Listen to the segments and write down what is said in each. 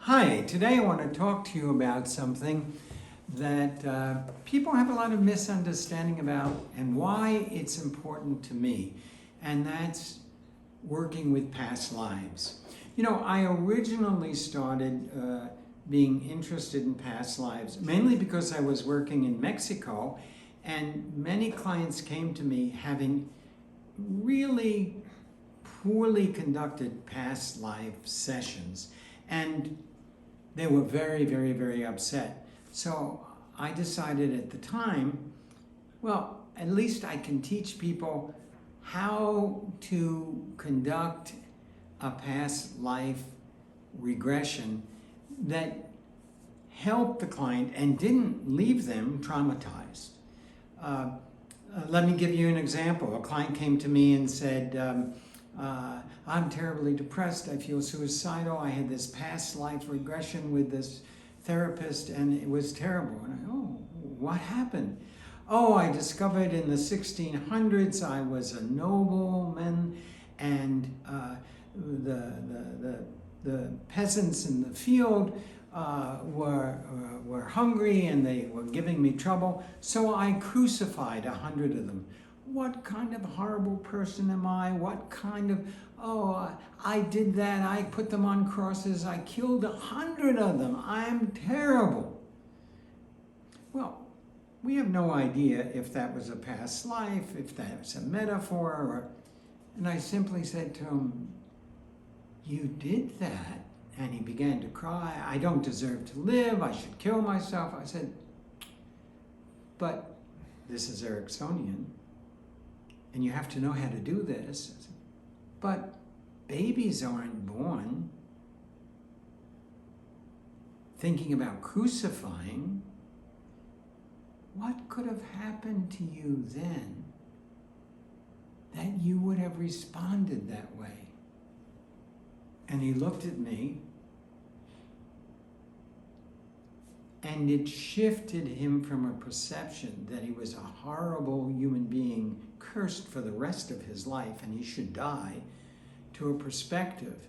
Hi, today I want to talk to you about something that people have a lot of misunderstanding about and why it's important to me, and that's working with past lives. You know, I originally started being interested in past lives mainly because I was working in Mexico, and many clients came to me having really poorly conducted past life sessions, and they were very, very, very upset. So I decided at the time, well, at least I can teach people how to conduct a past life regression that helped the client and didn't leave them traumatized. Let me give you an example. A client came to me and said, I'm terribly depressed, I feel suicidal, I had this past life regression with this therapist and it was terrible. And what happened? Oh, I discovered in the 1600s I was a nobleman, and the peasants in the field were hungry and they were giving me trouble, so I crucified 100 of them. What kind of horrible person am I? What kind of, I did that, I put them on crosses, I killed 100 of them, I'm terrible. Well, we have no idea if that was a past life, if that's a metaphor, and I simply said to him, you did that? And he began to cry, I don't deserve to live, I should kill myself. I said, but this is Ericksonian, and you have to know how to do this. But babies aren't born thinking about crucifying. What could have happened to you then that you would have responded that way? And he looked at me, and it shifted him from a perception that he was a horrible human being, cursed for the rest of his life, and he should die, to a perspective.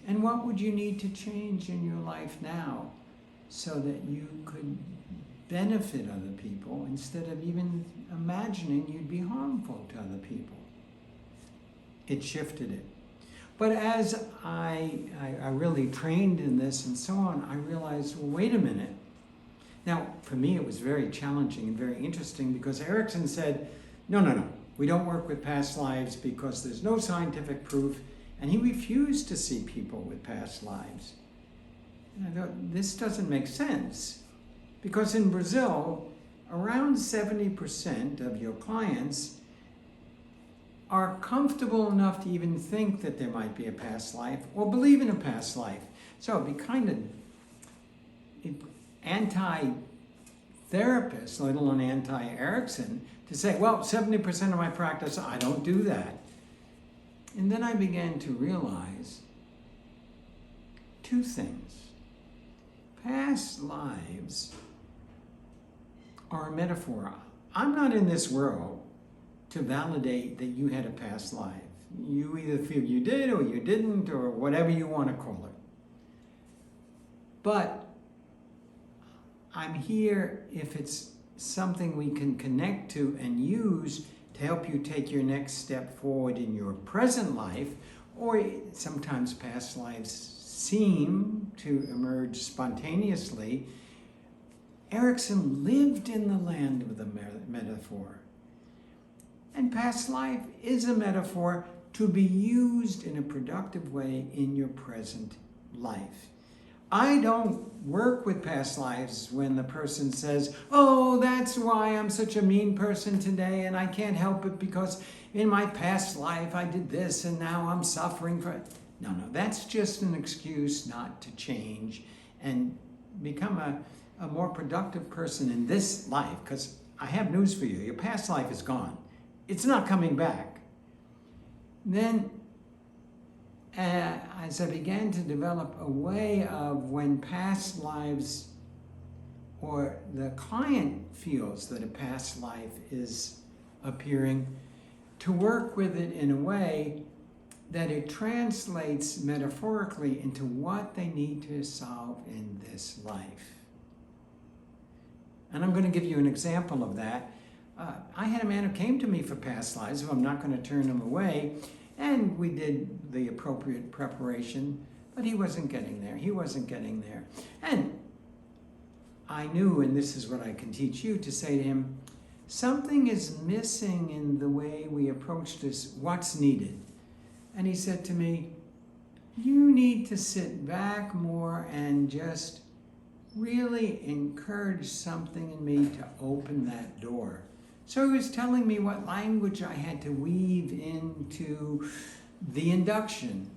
And what would you need to change in your life now so that you could benefit other people instead of even imagining you'd be harmful to other people? It shifted it. But as I really trained in this and so on, I realized, well, wait a minute. Now, for me, it was very challenging and very interesting because Erickson said, no, we don't work with past lives because there's no scientific proof, and he refused to see people with past lives. And I thought, this doesn't make sense, because in Brazil, around 70% of your clients are comfortable enough to even think that there might be a past life or believe in a past life. So it'd be kind of anti-therapist, let alone anti-Erickson, to say, well, 70% of my practice, I don't do that. And then I began to realize two things. Past lives are a metaphor. I'm not in this world to validate that you had a past life. You either feel you did or you didn't, or whatever you want to call it. But I'm here if it's something we can connect to and use to help you take your next step forward in your present life, or sometimes past lives seem to emerge spontaneously. Erickson lived in the land of the metaphor. And past life is a metaphor to be used in a productive way in your present life. I don't work with past lives when the person says, oh, that's why I'm such a mean person today and I can't help it because in my past life I did this and now I'm suffering for it. No, that's just an excuse not to change and become a more productive person in this life, because I have news for you. Your past life is gone. It's not coming back. Then, as I began to develop a way of when past lives or the client feels that a past life is appearing, to work with it in a way that it translates metaphorically into what they need to solve in this life. And I'm going to give you an example of that. I had a man who came to me for past lives, so I'm not going to turn him away, and we did the appropriate preparation, but he wasn't getting there. He wasn't getting there. And I knew, and this is what I can teach you, to say to him, something is missing in the way we approach this. What's needed? And he said to me, you need to sit back more and just really encourage something in me to open that door. So he was telling me what language I had to weave into the induction.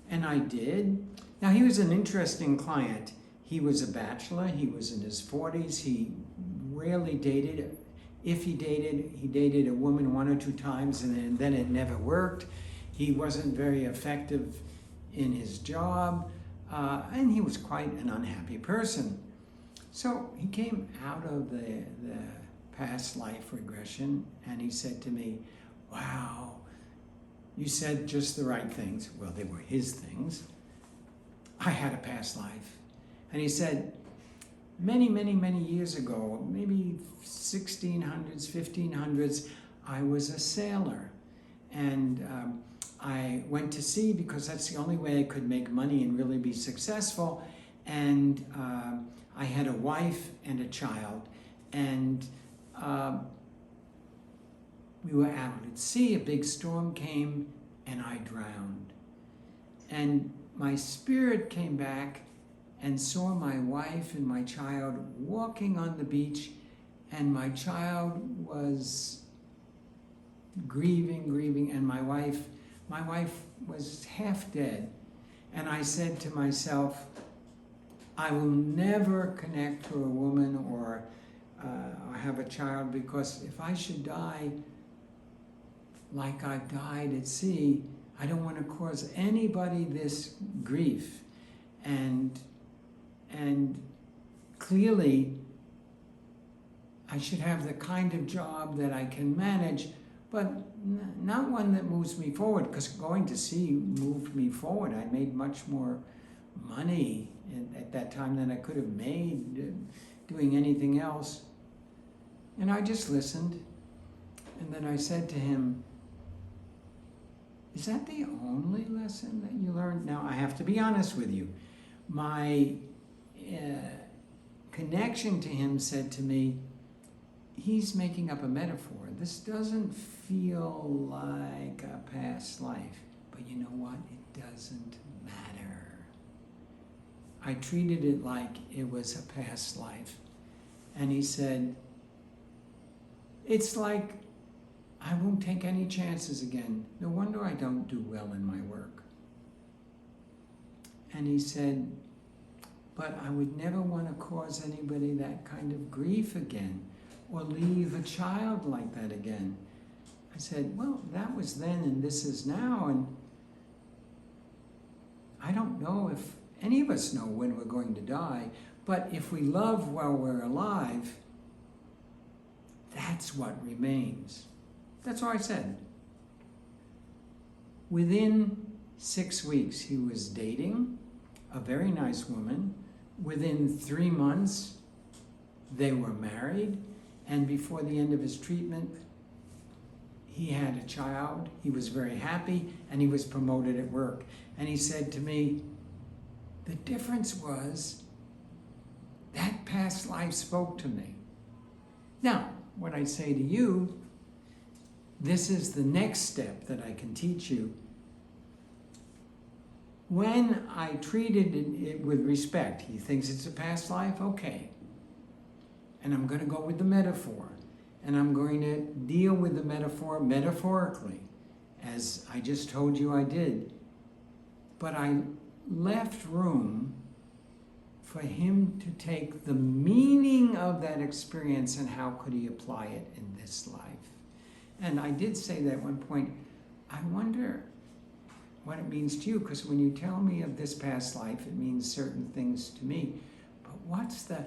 And I did. Now, he was an interesting client. He was a bachelor. He was in his 40s. He rarely dated. If he dated a woman 1 or 2 times, and then it never worked. He wasn't very effective in his job, and he was quite an unhappy person. So he came out of the past life regression, and he said to me, wow, you said just the right things. Well, they were his things. I had a past life. And he said, many, many, many years ago, maybe 1600s, 1500s, I was a sailor. And I went to sea because that's the only way I could make money and really be successful. And I had a wife and a child. And we were out at sea, a big storm came, and I drowned. And my spirit came back and saw my wife and my child walking on the beach, and my child was grieving, and my wife was half dead. And I said to myself, I will never connect to a woman or have a child, because if I should die like I died at sea, I don't want to cause anybody this grief. And clearly, I should have the kind of job that I can manage, but not one that moves me forward, because going to sea moved me forward. I made much more money at that time than I could have made doing anything else. And I just listened, and then I said to him, is that the only lesson that you learned? Now, I have to be honest with you. My connection to him said to me, he's making up a metaphor. This doesn't feel like a past life. But you know what? It doesn't matter. I treated it like it was a past life. And he said, it's like I won't take any chances again. No wonder I don't do well in my work. And he said, but I would never want to cause anybody that kind of grief again, or leave a child like that again. I said, well, that was then and this is now, and I don't know if any of us know when we're going to die, but if we love while we're alive, that's what remains. That's all I said. Within 6 weeks, he was dating a very nice woman. Within 3 months, they were married. And before the end of his treatment, he had a child. He was very happy, and he was promoted at work. And he said to me, the difference was that past life spoke to me. Now, what I say to you, this is the next step that I can teach you. When I treated it with respect, he thinks it's a past life, okay. And I'm going to go with the metaphor. And I'm going to deal with the metaphor metaphorically, as I just told you I did. But I left room for him to take the meaning of that experience and how could he apply it in this life. And I did say that at one point, I wonder what it means to you, because when you tell me of this past life, it means certain things to me. But what's the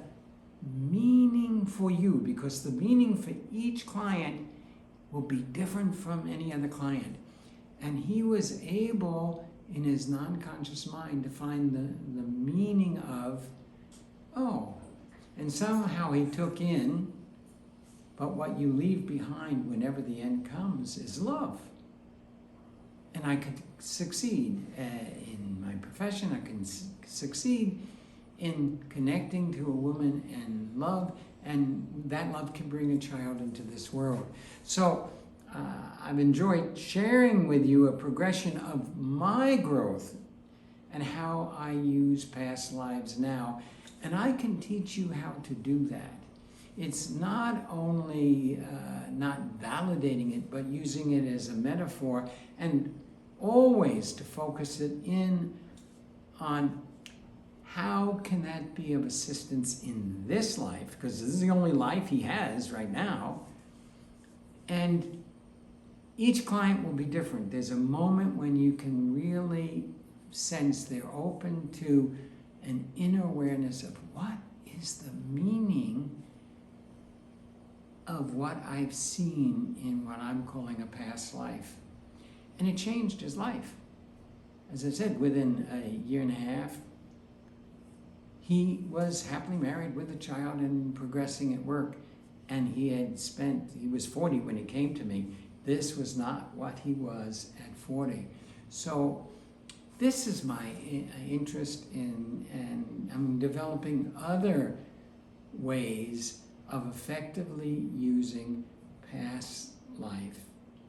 meaning for you? Because the meaning for each client will be different from any other client. And he was able, in his non-conscious mind, to find the meaning of, oh, and somehow he took in, but what you leave behind whenever the end comes is love. And I could succeed in my profession, I can succeed in connecting to a woman and love, and that love can bring a child into this world. So I've enjoyed sharing with you a progression of my growth and how I use past lives now. And I can teach you how to do that. It's not only not validating it, but using it as a metaphor, and always to focus it in on how can that be of assistance in this life, because this is the only life he has right now. And each client will be different. There's a moment when you can really sense they're open to an inner awareness of what is the meaning of what I've seen in what I'm calling a past life. And it changed his life. As I said, within a year and a half, he was happily married with a child and progressing at work. And he was 40 when he came to me. This was not what he was at 40. So this is my interest in, and I'm developing other ways of effectively using past life.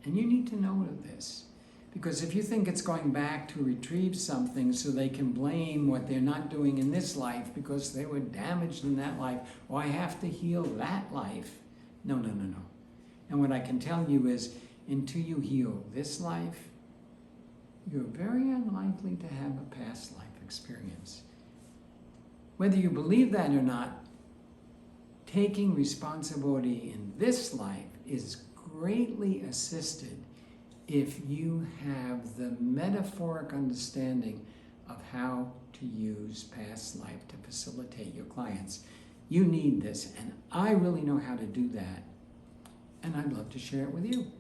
And you need to know this, because if you think it's going back to retrieve something so they can blame what they're not doing in this life because they were damaged in that life, or I have to heal that life. No. And what I can tell you is, until you heal this life, you're very unlikely to have a past life experience. Whether you believe that or not, taking responsibility in this life is greatly assisted if you have the metaphoric understanding of how to use past life to facilitate your clients. You need this, and I really know how to do that, and I'd love to share it with you.